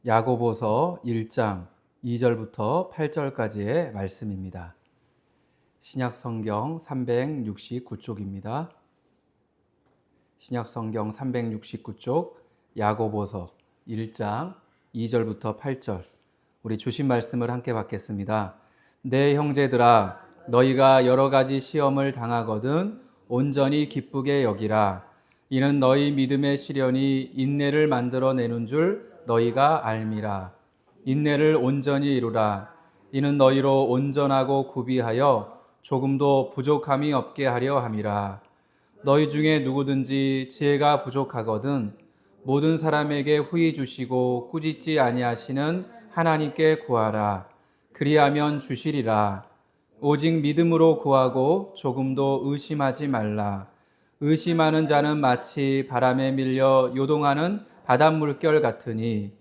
야고보서 1장 2절부터 8절까지의 말씀입니다. 신약성경 369쪽입니다. 신약성경 369쪽 야고보서 1장 2절부터 8절, 우리 주신 말씀을 함께 받겠습니다. 내 형제들아, 너희가 여러 가지 시험을 당하거든 온전히 기쁘게 여기라. 이는 너희 믿음의 시련이 인내를 만들어내는 줄 너희가 알미라. 인내를 온전히 이루라. 이는 너희로 온전하고 구비하여 조금도 부족함이 없게 하려 함이라. 너희 중에 누구든지 지혜가 부족하거든 모든 사람에게 후히 주시고 꾸짖지 아니하시는 하나님께 구하라. 그리하면 주시리라. 오직 믿음으로 구하고 조금도 의심하지 말라. 의심하는 자는 마치 바람에 밀려 요동하는 바닷물결 같으니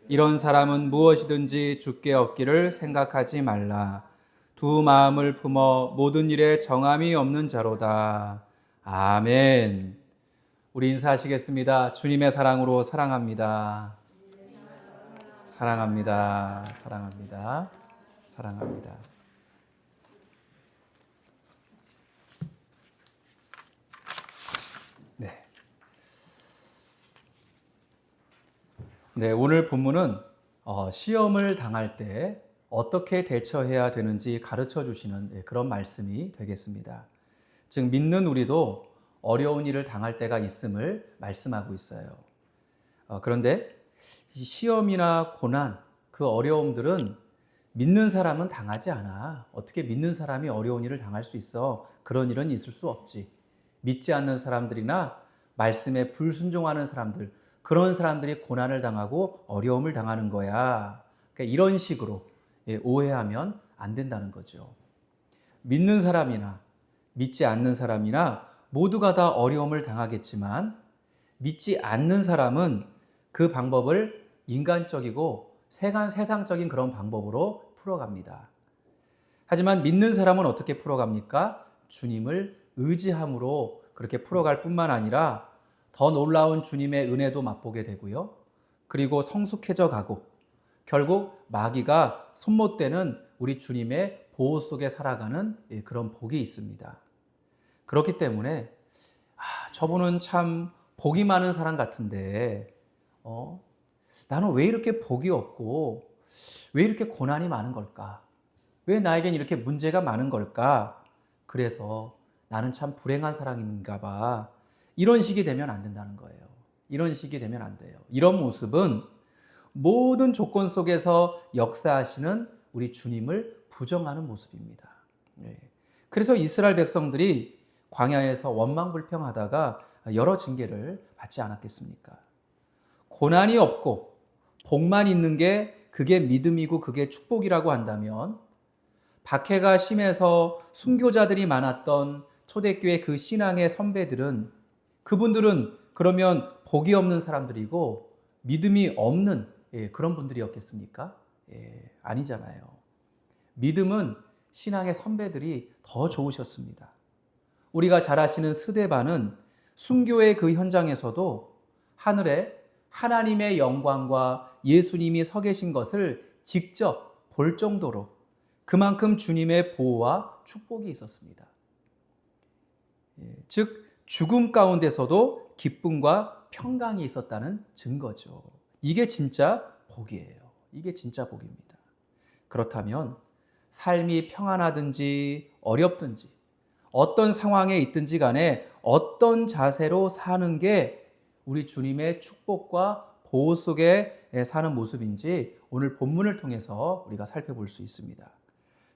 이런 사람은 무엇이든지 주께 얻기를 생각하지 말라. 두 마음을 품어 모든 일에 정함이 없는 자로다. 아멘. 우리 인사하시겠습니다. 주님의 사랑으로 사랑합니다. 사랑합니다. 사랑합니다. 사랑합니다. 네, 오늘 본문은 시험을 당할 때 어떻게 대처해야 되는지 가르쳐 주시는 그런 말씀이 되겠습니다. 즉, 믿는 우리도 어려운 일을 당할 때가 있음을 말씀하고 있어요. 그런데 시험이나 고난, 그 어려움들은 믿는 사람은 당하지 않아. 어떻게 믿는 사람이 어려운 일을 당할 수 있어? 그런 일은 있을 수 없지. 믿지 않는 사람들이나 말씀에 불순종하는 사람들, 그런 사람들이 고난을 당하고 어려움을 당하는 거야. 그러니까 이런 식으로 오해하면 안 된다는 거죠. 믿는 사람이나 믿지 않는 사람이나 모두가 다 어려움을 당하겠지만 믿지 않는 사람은 그 방법을 인간적이고 세상적인 그런 방법으로 풀어갑니다. 하지만 믿는 사람은 어떻게 풀어갑니까? 주님을 의지함으로 그렇게 풀어갈 뿐만 아니라 더 놀라운 주님의 은혜도 맛보게 되고요. 그리고 성숙해져 가고 결국 마귀가 손못대는 우리 주님의 보호 속에 살아가는 그런 복이 있습니다. 그렇기 때문에 저분은 참 복이 많은 사람 같은데 나는 왜 이렇게 복이 없고 왜 이렇게 고난이 많은 걸까? 왜 나에겐 이렇게 문제가 많은 걸까? 그래서 나는 참 불행한 사람인가 봐. 이런 식이 되면 안 된다는 거예요. 이런 식이 되면 안 돼요. 이런 모습은 모든 조건 속에서 역사하시는 우리 주님을 부정하는 모습입니다. 그래서 이스라엘 백성들이 광야에서 원망불평하다가 여러 징계를 받지 않았겠습니까? 고난이 없고 복만 있는 게 그게 믿음이고 그게 축복이라고 한다면 박해가 심해서 순교자들이 많았던 초대교회 그 신앙의 선배들은 그분들은 그러면 복이 없는 사람들이고 믿음이 없는 그런 분들이었겠습니까? 아니잖아요. 믿음은 신앙의 선배들이 더 좋으셨습니다. 우리가 잘 아시는 스데반은 순교의 그 현장에서도 하늘에 하나님의 영광과 예수님이 서 계신 것을 직접 볼 정도로 그만큼 주님의 보호와 축복이 있었습니다. 즉 죽음 가운데서도 기쁨과 평강이 있었다는 증거죠. 이게 진짜 복이에요. 이게 진짜 복입니다. 그렇다면 삶이 평안하든지 어렵든지 어떤 상황에 있든지 간에 어떤 자세로 사는 게 우리 주님의 축복과 보호 속에 사는 모습인지 오늘 본문을 통해서 우리가 살펴볼 수 있습니다.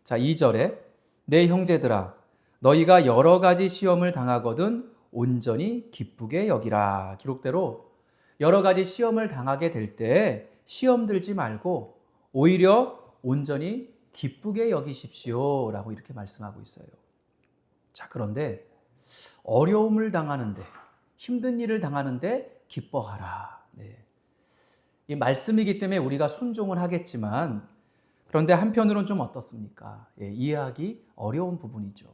자, 2절에 내 형제들아, 너희가 여러 가지 시험을 당하거든 온전히 기쁘게 여기라. 기록대로 여러 가지 시험을 당하게 될 때 시험 들지 말고 오히려 온전히 기쁘게 여기십시오 라고 이렇게 말씀하고 있어요. 자, 그런데 어려움을 당하는데 힘든 일을 당하는데 기뻐하라. 이 말씀이기 때문에 우리가 순종을 하겠지만 그런데 한편으로는 좀 어떻습니까? 이해하기 어려운 부분이죠.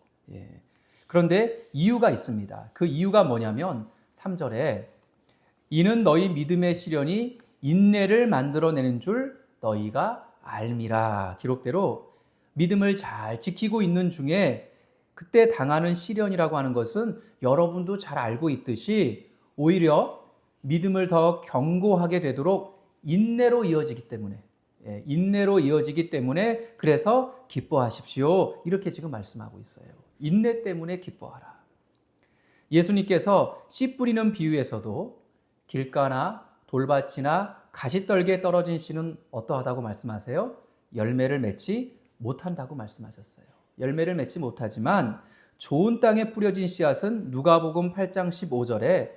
그런데 이유가 있습니다. 그 이유가 뭐냐면 3절에 이는 너희 믿음의 시련이 인내를 만들어내는 줄 너희가 알미라. 기록대로 믿음을 잘 지키고 있는 중에 그때 당하는 시련이라고 하는 것은 여러분도 잘 알고 있듯이 오히려 믿음을 더 견고하게 되도록 인내로 이어지기 때문에 인내로 이어지기 때문에 그래서 기뻐하십시오. 이렇게 지금 말씀하고 있어요. 인내 때문에 기뻐하라. 예수님께서 씨 뿌리는 비유에서도 길가나 돌밭이나 가시떨기에 떨어진 씨는 어떠하다고 말씀하세요? 열매를 맺지 못한다고 말씀하셨어요. 열매를 맺지 못하지만 좋은 땅에 뿌려진 씨앗은 누가복음 8장 15절에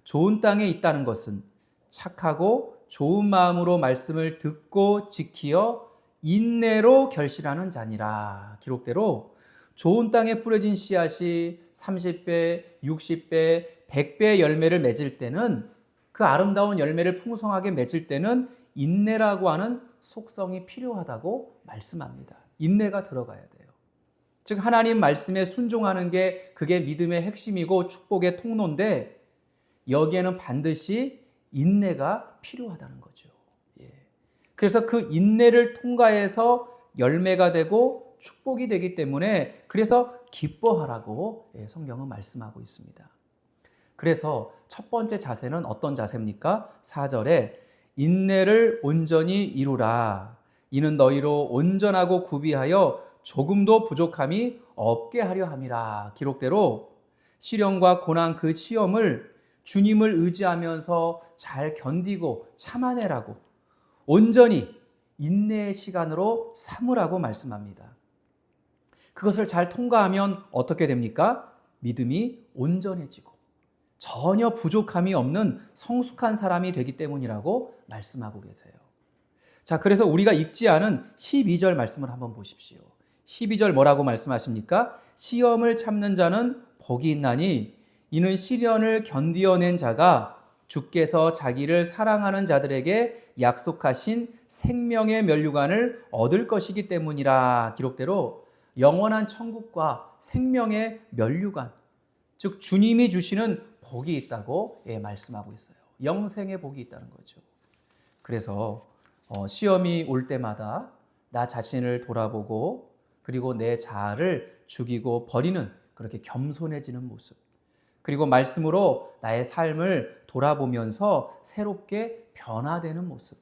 좋은 땅에 있다는 것은 착하고 좋은 마음으로 말씀을 듣고 지키어 인내로 결실하는 자니라. 기록대로 좋은 땅에 뿌려진 씨앗이 30배, 60배, 100배의 열매를 맺을 때는 그 아름다운 열매를 풍성하게 맺을 때는 인내라고 하는 속성이 필요하다고 말씀합니다. 인내가 들어가야 돼요. 즉 하나님 말씀에 순종하는 게 그게 믿음의 핵심이고 축복의 통로인데 여기에는 반드시 인내가 필요하다는 거죠. 그래서 그 인내를 통과해서 열매가 되고 축복이 되기 때문에 그래서 기뻐하라고 성경은 말씀하고 있습니다. 그래서 첫 번째 자세는 어떤 자세입니까? 4절에 인내를 온전히 이루라. 이는 너희로 온전하고 구비하여 조금도 부족함이 없게 하려 함이라. 기록대로 시련과 고난 그 시험을 주님을 의지하면서 잘 견디고 참아내라고 온전히 인내의 시간으로 삼으라고 말씀합니다. 그것을 잘 통과하면 어떻게 됩니까? 믿음이 온전해지고 전혀 부족함이 없는 성숙한 사람이 되기 때문이라고 말씀하고 계세요. 자, 그래서 우리가 읽지 않은 12절 말씀을 한번 보십시오. 12절 뭐라고 말씀하십니까? 시험을 참는 자는 복이 있나니 이는 시련을 견디어낸 자가 주께서 자기를 사랑하는 자들에게 약속하신 생명의 면류관을 얻을 것이기 때문이라. 기록대로 영원한 천국과 생명의 면류관, 즉 주님이 주시는 복이 있다고 말씀하고 있어요. 영생의 복이 있다는 거죠. 그래서 시험이 올 때마다 나 자신을 돌아보고 그리고 내 자아를 죽이고 버리는 그렇게 겸손해지는 모습, 그리고 말씀으로 나의 삶을 돌아보면서 새롭게 변화되는 모습,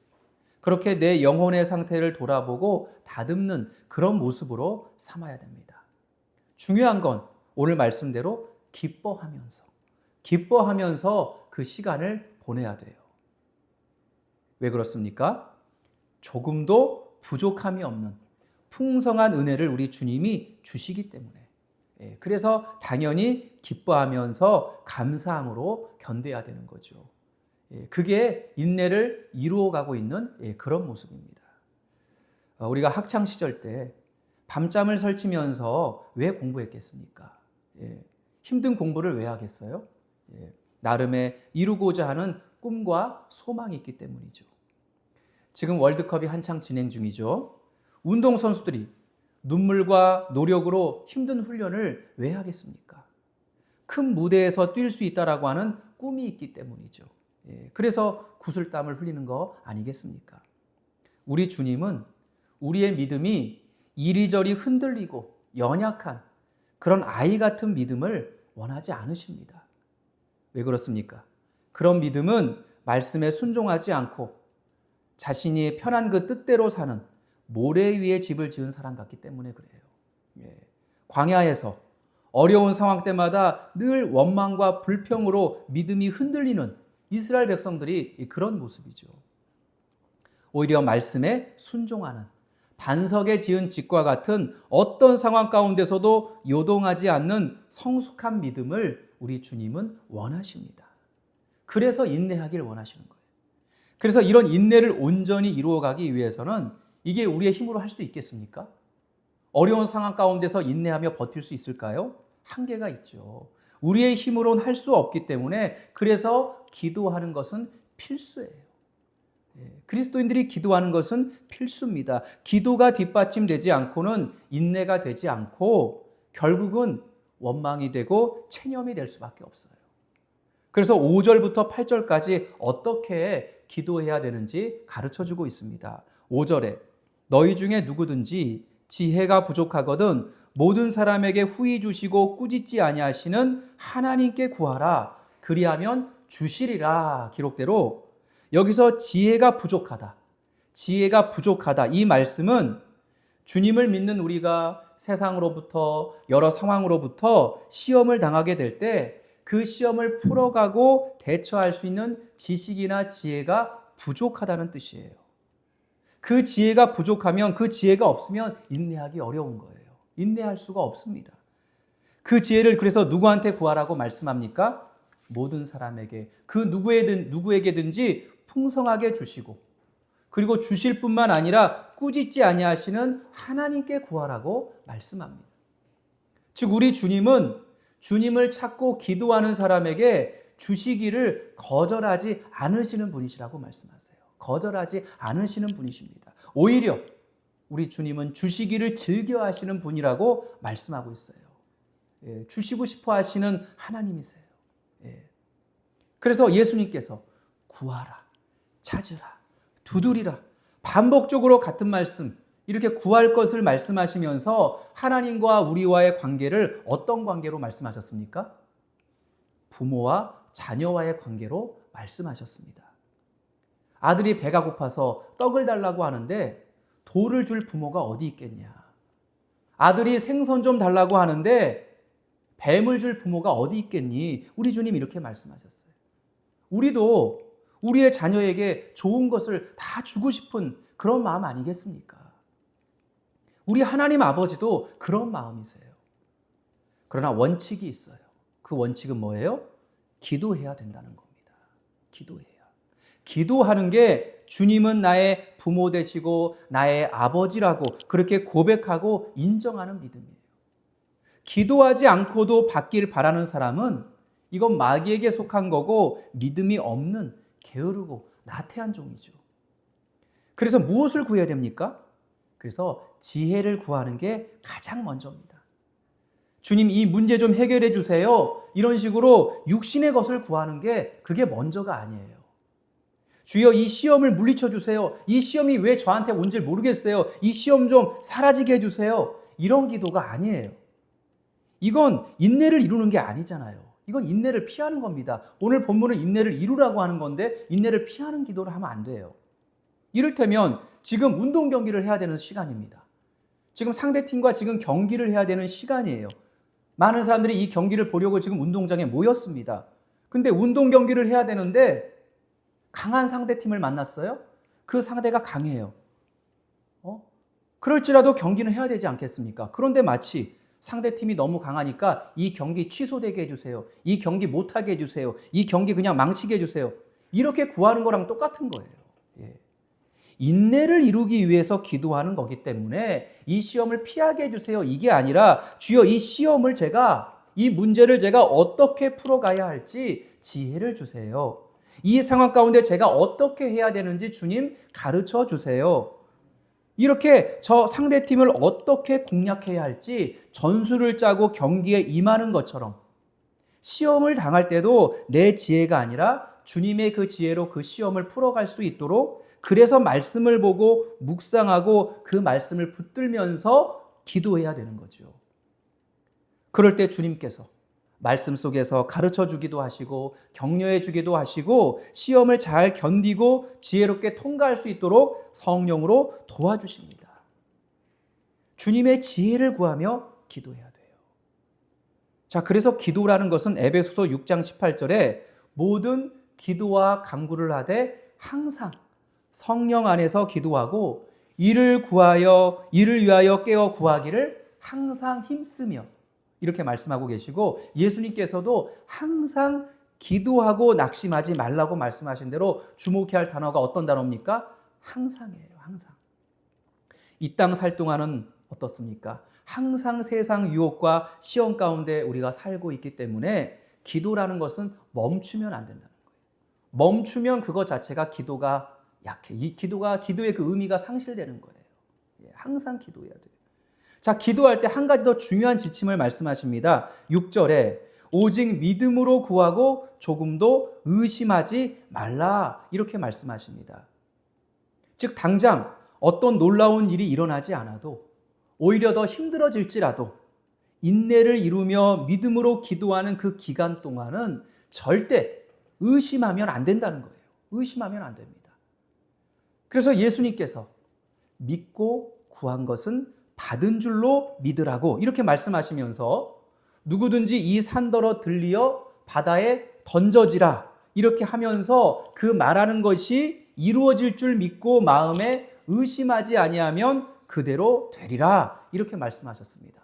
그렇게 내 영혼의 상태를 돌아보고 다듬는 그런 모습으로 삼아야 됩니다. 중요한 건 오늘 말씀대로 기뻐하면서 그 시간을 보내야 돼요. 왜 그렇습니까? 조금도 부족함이 없는 풍성한 은혜를 우리 주님이 주시기 때문에 그래서 당연히 기뻐하면서 감사함으로 견뎌야 되는 거죠. 그게 인내를 이루어가고 있는 그런 모습입니다. 우리가 학창시절 때 밤잠을 설치면서 왜 공부했겠습니까? 힘든 공부를 왜 하겠어요? 나름의 이루고자 하는 꿈과 소망이 있기 때문이죠. 지금 월드컵이 한창 진행 중이죠. 운동선수들이 눈물과 노력으로 힘든 훈련을 왜 하겠습니까? 큰 무대에서 뛸 수 있다라고 하는 꿈이 있기 때문이죠. 그래서 구슬땀을 흘리는 거 아니겠습니까? 우리 주님은 우리의 믿음이 이리저리 흔들리고 연약한 그런 아이 같은 믿음을 원하지 않으십니다. 왜 그렇습니까? 그런 믿음은 말씀에 순종하지 않고 자신이 편한 그 뜻대로 사는 모래 위에 집을 지은 사람 같기 때문에 그래요. 광야에서 어려운 상황 때마다 늘 원망과 불평으로 믿음이 흔들리는 이스라엘 백성들이 그런 모습이죠. 오히려 말씀에 순종하는 반석에 지은 집과 같은 어떤 상황 가운데서도 요동하지 않는 성숙한 믿음을 우리 주님은 원하십니다. 그래서 인내하기를 원하시는 거예요. 그래서 이런 인내를 온전히 이루어가기 위해서는 이게 우리의 힘으로 할 수 있겠습니까? 어려운 상황 가운데서 인내하며 버틸 수 있을까요? 한계가 있죠. 우리의 힘으로는 할 수 없기 때문에 그래서 기도하는 것은 필수예요. 그리스도인들이 기도하는 것은 필수입니다. 기도가 뒷받침되지 않고는 인내가 되지 않고 결국은 원망이 되고 체념이 될 수밖에 없어요. 그래서 5절부터 8절까지 어떻게 기도해야 되는지 가르쳐주고 있습니다. 5절에 너희 중에 누구든지 지혜가 부족하거든 모든 사람에게 후히 주시고 꾸짖지 아니하시는 하나님께 구하라. 그리하면 주시리라. 기록대로 여기서 지혜가 부족하다. 지혜가 부족하다. 이 말씀은 주님을 믿는 우리가 세상으로부터 여러 상황으로부터 시험을 당하게 될 때 그 시험을 풀어가고 대처할 수 있는 지식이나 지혜가 부족하다는 뜻이에요. 그 지혜가 부족하면 그 지혜가 없으면 인내하기 어려운 거예요. 인내할 수가 없습니다. 그 지혜를 그래서 누구한테 구하라고 말씀합니까? 모든 사람에게 그 누구에게든지 풍성하게 주시고 그리고 주실 뿐만 아니라 꾸짖지 아니하시는 하나님께 구하라고 말씀합니다. 즉 우리 주님은 주님을 찾고 기도하는 사람에게 주시기를 거절하지 않으시는 분이시라고 말씀하세요. 거절하지 않으시는 분이십니다. 오히려 우리 주님은 주시기를 즐겨 하시는 분이라고 말씀하고 있어요. 예, 주시고 싶어 하시는 하나님이세요. 예. 그래서 예수님께서 구하라, 찾으라, 두드리라 반복적으로 같은 말씀 이렇게 구할 것을 말씀하시면서 하나님과 우리와의 관계를 어떤 관계로 말씀하셨습니까? 부모와 자녀와의 관계로 말씀하셨습니다. 아들이 배가 고파서 떡을 달라고 하는데 돌을 줄 부모가 어디 있겠냐. 아들이 생선 좀 달라고 하는데 뱀을 줄 부모가 어디 있겠니? 우리 주님 이렇게 말씀하셨어요. 우리도 우리의 자녀에게 좋은 것을 다 주고 싶은 그런 마음 아니겠습니까? 우리 하나님 아버지도 그런 마음이세요. 그러나 원칙이 있어요. 그 원칙은 뭐예요? 기도해야 된다는 겁니다. 기도해야. 기도하는 게 주님은 나의 부모 되시고 나의 아버지라고 그렇게 고백하고 인정하는 믿음이에요. 기도하지 않고도 받길 바라는 사람은 이건 마귀에게 속한 거고 믿음이 없는 게으르고 나태한 종이죠. 그래서 무엇을 구해야 됩니까? 그래서 지혜를 구하는 게 가장 먼저입니다. 주님 이 문제 좀 해결해 주세요. 이런 식으로 육신의 것을 구하는 게 그게 먼저가 아니에요. 주여 이 시험을 물리쳐 주세요. 이 시험이 왜 저한테 온지 모르겠어요. 이 시험 좀 사라지게 해주세요. 이런 기도가 아니에요. 이건 인내를 이루는 게 아니잖아요. 이건 인내를 피하는 겁니다. 오늘 본문은 인내를 이루라고 하는 건데 인내를 피하는 기도를 하면 안 돼요. 이를테면 지금 운동 경기를 해야 되는 시간입니다. 지금 상대팀과 지금 경기를 해야 되는 시간이에요. 많은 사람들이 이 경기를 보려고 지금 운동장에 모였습니다. 근데 운동 경기를 해야 되는데 강한 상대팀을 만났어요? 그 상대가 강해요. 그럴지라도 경기는 해야 되지 않겠습니까? 그런데 마치 상대팀이 너무 강하니까 이 경기 취소되게 해주세요. 이 경기 못하게 해주세요. 이 경기 그냥 망치게 해주세요. 이렇게 구하는 거랑 똑같은 거예요. 예. 인내를 이루기 위해서 기도하는 거기 때문에 이 시험을 피하게 해주세요. 이게 아니라 주여 이 시험을 이 문제를 제가 어떻게 풀어가야 할지 지혜를 주세요. 이 상황 가운데 제가 어떻게 해야 되는지 주님 가르쳐 주세요. 이렇게 저 상대팀을 어떻게 공략해야 할지 전술을 짜고 경기에 임하는 것처럼 시험을 당할 때도 내 지혜가 아니라 주님의 그 지혜로 그 시험을 풀어갈 수 있도록 그래서 말씀을 보고 묵상하고 그 말씀을 붙들면서 기도해야 되는 거죠. 그럴 때 주님께서 말씀 속에서 가르쳐 주기도 하시고 격려해 주기도 하시고 시험을 잘 견디고 지혜롭게 통과할 수 있도록 성령으로 도와주십니다. 주님의 지혜를 구하며 기도해야 돼요. 자, 그래서 기도라는 것은 에베소서 6장 18절에 모든 기도와 간구를 하되 항상 성령 안에서 기도하고 이를 위하여 깨어 구하기를 항상 힘쓰며 이렇게 말씀하고 계시고 예수님께서도 항상 기도하고 낙심하지 말라고 말씀하신 대로 주목해야 할 단어가 어떤 단어입니까? 항상이에요. 항상. 이 땅 살 동안은 어떻습니까? 항상 세상 유혹과 시험 가운데 우리가 살고 있기 때문에 기도라는 것은 멈추면 안 된다는 거예요. 멈추면 그것 자체가 기도가 약해. 이 기도의 그 의미가 상실되는 거예요. 항상 기도해야 돼요. 자, 기도할 때 한 가지 더 중요한 지침을 말씀하십니다. 6절에 오직 믿음으로 구하고 조금도 의심하지 말라. 이렇게 말씀하십니다. 즉 당장 어떤 놀라운 일이 일어나지 않아도 오히려 더 힘들어질지라도 인내를 이루며 믿음으로 기도하는 그 기간 동안은 절대 의심하면 안 된다는 거예요. 의심하면 안 됩니다. 그래서 예수님께서 믿고 구한 것은 받은 줄로 믿으라고 이렇게 말씀하시면서 누구든지 이 산더러 들리어 바다에 던져지라 이렇게 하면서 그 말하는 것이 이루어질 줄 믿고 마음에 의심하지 아니하면 그대로 되리라 이렇게 말씀하셨습니다.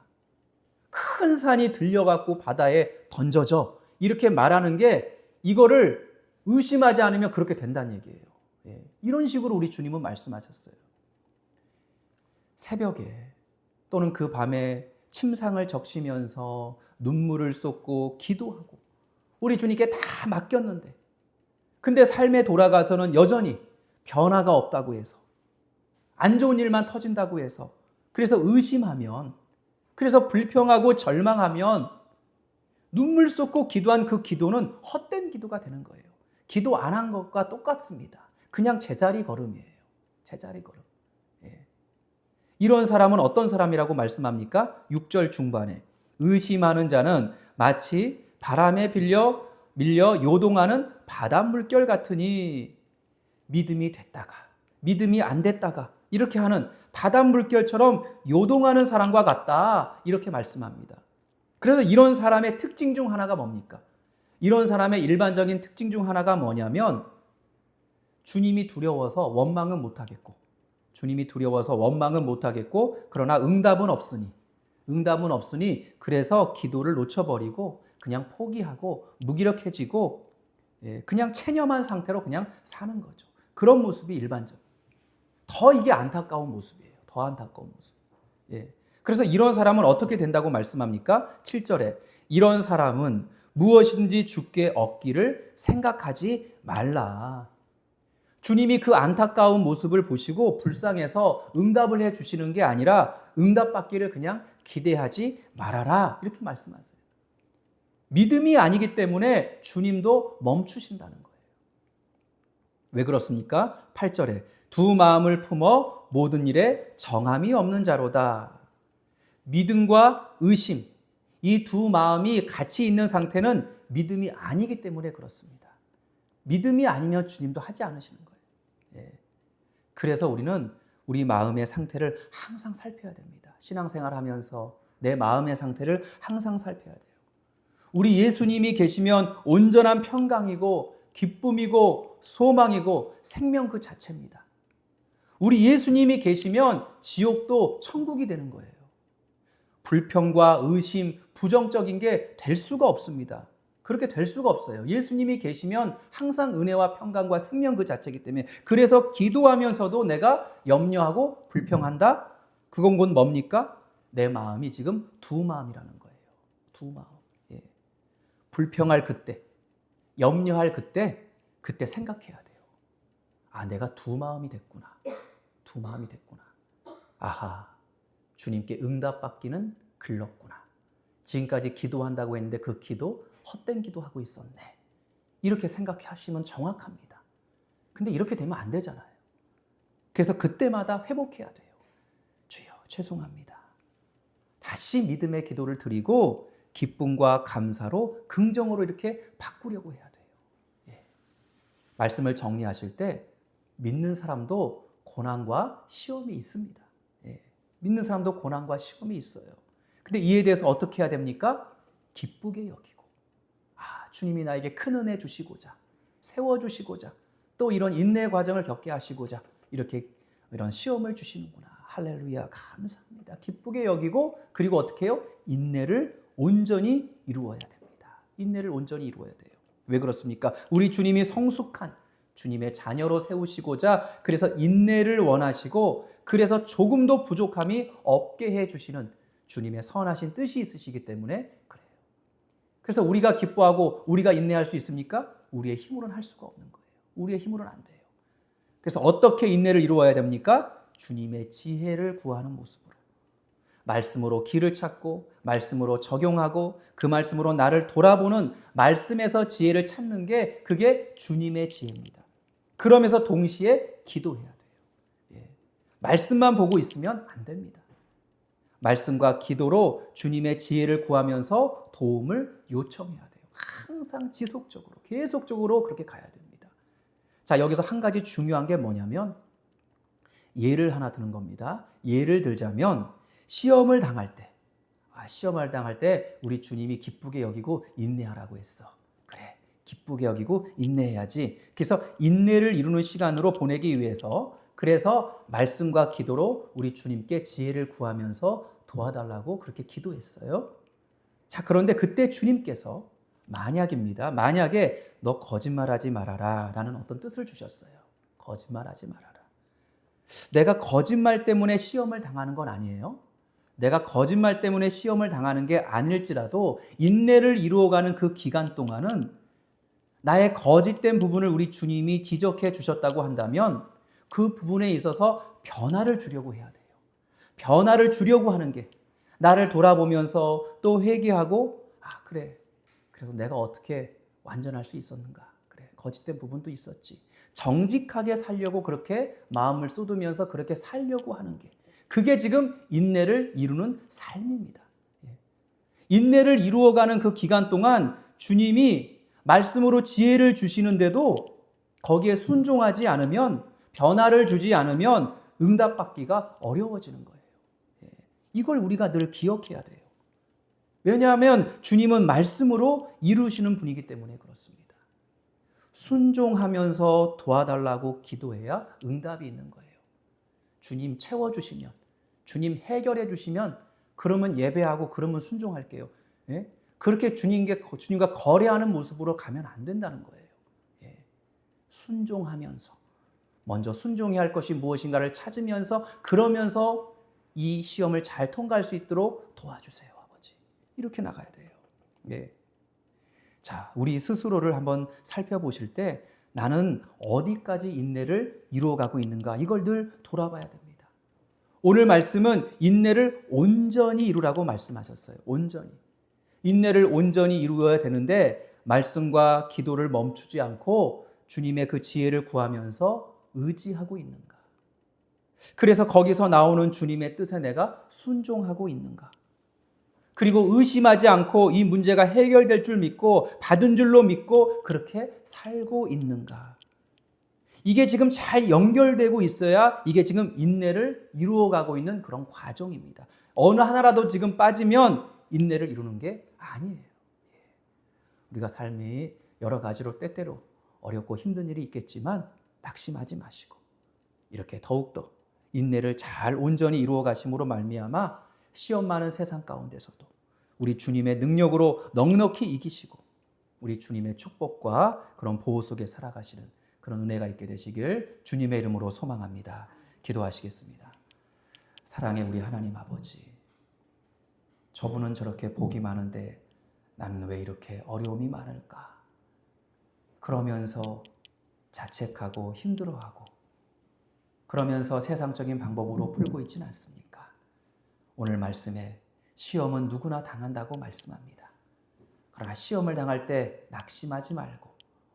큰 산이 들려갖고 바다에 던져져 이렇게 말하는 게 이거를 의심하지 않으면 그렇게 된다는 얘기예요. 이런 식으로 우리 주님은 말씀하셨어요. 새벽에 또는 그 밤에 침상을 적시면서 눈물을 쏟고 기도하고 우리 주님께 다 맡겼는데 근데 삶에 돌아가서는 여전히 변화가 없다고 해서 안 좋은 일만 터진다고 해서 그래서 의심하면 그래서 불평하고 절망하면 눈물 쏟고 기도한 그 기도는 헛된 기도가 되는 거예요. 기도 안 한 것과 똑같습니다. 그냥 제자리 걸음이에요. 제자리 걸음. 이런 사람은 어떤 사람이라고 말씀합니까? 6절 중반에 의심하는 자는 마치 바람에 밀려 요동하는 바닷물결 같으니 믿음이 됐다가 믿음이 안 됐다가 이렇게 하는 바닷물결처럼 요동하는 사람과 같다 이렇게 말씀합니다. 그래서 이런 사람의 특징 중 하나가 뭡니까? 이런 사람의 일반적인 특징 중 하나가 뭐냐면 주님이 두려워서 원망은 못하겠고 주님이 두려워서 원망은 못하겠고 그러나 응답은 없으니 그래서 기도를 놓쳐버리고 그냥 포기하고 무기력해지고 그냥 체념한 상태로 그냥 사는 거죠. 그런 모습이 일반적. 더 이게 안타까운 모습이에요. 더 안타까운 모습. 그래서 이런 사람은 어떻게 된다고 말씀합니까? 7절에 이런 사람은 무엇이든지 주께 얻기를 생각하지 말라. 주님이 그 안타까운 모습을 보시고 불쌍해서 응답을 해 주시는 게 아니라 응답받기를 그냥 기대하지 말아라 이렇게 말씀하세요. 믿음이 아니기 때문에 주님도 멈추신다는 거예요. 왜 그렇습니까? 8절에 두 마음을 품어 모든 일에 정함이 없는 자로다. 믿음과 의심 이 두 마음이 같이 있는 상태는 믿음이 아니기 때문에 그렇습니다. 믿음이 아니면 주님도 하지 않으시는 거예요. 그래서 우리는 우리 마음의 상태를 항상 살펴야 됩니다. 신앙생활 하면서 내 마음의 상태를 항상 살펴야 돼요. 우리 예수님이 계시면 온전한 평강이고 기쁨이고 소망이고 생명 그 자체입니다. 우리 예수님이 계시면 지옥도 천국이 되는 거예요. 불평과 의심, 부정적인 게 될 수가 없습니다. 그렇게 될 수가 없어요. 예수님이 계시면 항상 은혜와 평강과 생명 그 자체이기 때문에 그래서 기도하면서도 내가 염려하고 불평한다? 그건 곧 뭡니까? 내 마음이 지금 두 마음이라는 거예요. 두 마음. 불평할 그때, 염려할 그때 생각해야 돼요. 아, 내가 두 마음이 됐구나. 두 마음이 됐구나. 아하, 주님께 응답받기는 글렀구나. 지금까지 기도한다고 했는데 그 기도 헛된 기도하고 있었네. 이렇게 생각하시면 정확합니다. 근데 이렇게 되면 안 되잖아요. 그래서 그때마다 회복해야 돼요. 주여, 죄송합니다. 다시 믿음의 기도를 드리고 기쁨과 감사로 긍정으로 이렇게 바꾸려고 해야 돼요. 말씀을 정리하실 때 믿는 사람도 고난과 시험이 있습니다. 믿는 사람도 고난과 시험이 있어요. 근데 이에 대해서 어떻게 해야 됩니까? 기쁘게 여기고 주님이 나에게 큰 은혜 주시고자 세워주시고자 또 이런 인내 과정을 겪게 하시고자 이런 시험을 주시는구나. 할렐루야, 감사합니다. 기쁘게 여기고 그리고 어떻게 해요? 인내를 온전히 이루어야 됩니다. 인내를 온전히 이루어야 돼요. 왜 그렇습니까? 우리 주님이 성숙한 주님의 자녀로 세우시고자 그래서 인내를 원하시고 그래서 조금도 부족함이 없게 해주시는 주님의 선하신 뜻이 있으시기 때문에 그래요. 그래서 우리가 기뻐하고 우리가 인내할 수 있습니까? 우리의 힘으로는 할 수가 없는 거예요. 우리의 힘으로는 안 돼요. 그래서 어떻게 인내를 이루어야 됩니까? 주님의 지혜를 구하는 모습으로 말씀으로 길을 찾고 말씀으로 적용하고 그 말씀으로 나를 돌아보는 말씀에서 지혜를 찾는 게 그게 주님의 지혜입니다. 그러면서 동시에 기도해야 돼요. 예. 말씀만 보고 있으면 안 됩니다. 말씀과 기도로 주님의 지혜를 구하면서 도움을 요청해야 돼요. 항상 지속적으로, 계속적으로 그렇게 가야 됩니다. 자, 여기서 한 가지 중요한 게 뭐냐면 예를 하나 드는 겁니다. 예를 들자면 시험을 당할 때 우리 주님이 기쁘게 여기고 인내하라고 했어. 그래, 기쁘게 여기고 인내해야지. 그래서 인내를 이루는 시간으로 보내기 위해서 그래서 말씀과 기도로 우리 주님께 지혜를 구하면서 도와달라고 그렇게 기도했어요. 자, 그런데 그때 주님께서 만약에 너 거짓말하지 말아라 라는 어떤 뜻을 주셨어요. 거짓말하지 말아라. 내가 거짓말 때문에 시험을 당하는 건 아니에요. 내가 거짓말 때문에 시험을 당하는 게 아닐지라도 인내를 이루어가는 그 기간 동안은 나의 거짓된 부분을 우리 주님이 지적해 주셨다고 한다면 그 부분에 있어서 변화를 주려고 해야 돼요. 변화를 주려고 하는 게 나를 돌아보면서 또 회개하고 그래. 그래서 내가 어떻게 완전할 수 있었는가. 그래. 거짓된 부분도 있었지. 정직하게 살려고 그렇게 마음을 쏟으면서 그렇게 살려고 하는 게 그게 지금 인내를 이루는 삶입니다. 인내를 이루어가는 그 기간 동안 주님이 말씀으로 지혜를 주시는데도 거기에 순종하지 않으면 변화를 주지 않으면 응답받기가 어려워지는 거예요. 이걸 우리가 늘 기억해야 돼요. 왜냐하면 주님은 말씀으로 이루시는 분이기 때문에 그렇습니다. 순종하면서 도와달라고 기도해야 응답이 있는 거예요. 주님 채워주시면, 주님 해결해 주시면 그러면 예배하고 그러면 순종할게요. 예? 그렇게 주님과 거래하는 모습으로 가면 안 된다는 거예요. 예. 순종하면서 먼저 순종해야 할 것이 무엇인가를 찾으면서 그러면서 이 시험을 잘 통과할 수 있도록 도와주세요, 아버지. 이렇게 나가야 돼요. 예. 자, 우리 스스로를 한번 살펴보실 때 나는 어디까지 인내를 이루어가고 있는가 이걸 늘 돌아봐야 됩니다. 오늘 말씀은 인내를 온전히 이루라고 말씀하셨어요. 온전히. 인내를 온전히 이루어야 되는데 말씀과 기도를 멈추지 않고 주님의 그 지혜를 구하면서 의지하고 있는가. 그래서 거기서 나오는 주님의 뜻에 내가 순종하고 있는가. 그리고 의심하지 않고 이 문제가 해결될 줄 믿고 받은 줄로 믿고 그렇게 살고 있는가. 이게 지금 잘 연결되고 있어야 이게 지금 인내를 이루어가고 있는 그런 과정입니다. 어느 하나라도 지금 빠지면 인내를 이루는 게 아니에요. 우리가 삶이 여러 가지로 때때로 어렵고 힘든 일이 있겠지만 낙심하지 마시고 이렇게 더욱더 인내를 잘 온전히 이루어 가심으로 말미암아 시험 많은 세상 가운데서도 우리 주님의 능력으로 넉넉히 이기시고 우리 주님의 축복과 그런 보호 속에 살아가시는 그런 은혜가 있게 되시길 주님의 이름으로 소망합니다. 기도하시겠습니다. 사랑의 우리 하나님 아버지, 저분은 저렇게 복이 많은데 나는 왜 이렇게 어려움이 많을까? 그러면서 자책하고 힘들어하고 그러면서 세상적인 방법으로 풀고 있지는 않습니까? 오늘 말씀에 시험은 누구나 당한다고 말씀합니다. 그러나 시험을 당할 때 낙심하지 말고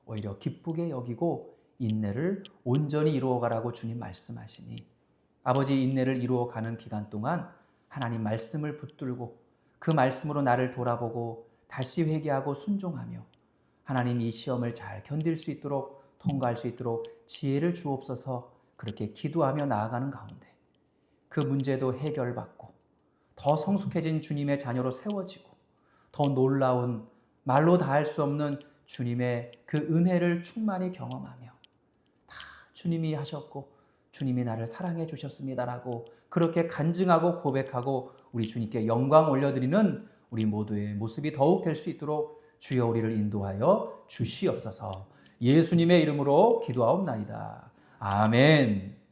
오히려 기쁘게 여기고 인내를 온전히 이루어가라고 주님 말씀하시니 아버지 인내를 이루어가는 기간 동안 하나님 말씀을 붙들고 그 말씀으로 나를 돌아보고 다시 회개하고 순종하며 하나님 이 시험을 잘 견딜 수 있도록 통과할 수 있도록 지혜를 주옵소서 그렇게 기도하며 나아가는 가운데 그 문제도 해결받고 더 성숙해진 주님의 자녀로 세워지고 더 놀라운 말로 다할 수 없는 주님의 그 은혜를 충만히 경험하며 다 주님이 하셨고 주님이 나를 사랑해 주셨습니다라고 그렇게 간증하고 고백하고 우리 주님께 영광 올려드리는 우리 모두의 모습이 더욱 될 수 있도록 주여 우리를 인도하여 주시옵소서. 예수님의 이름으로 기도하옵나이다. 아멘.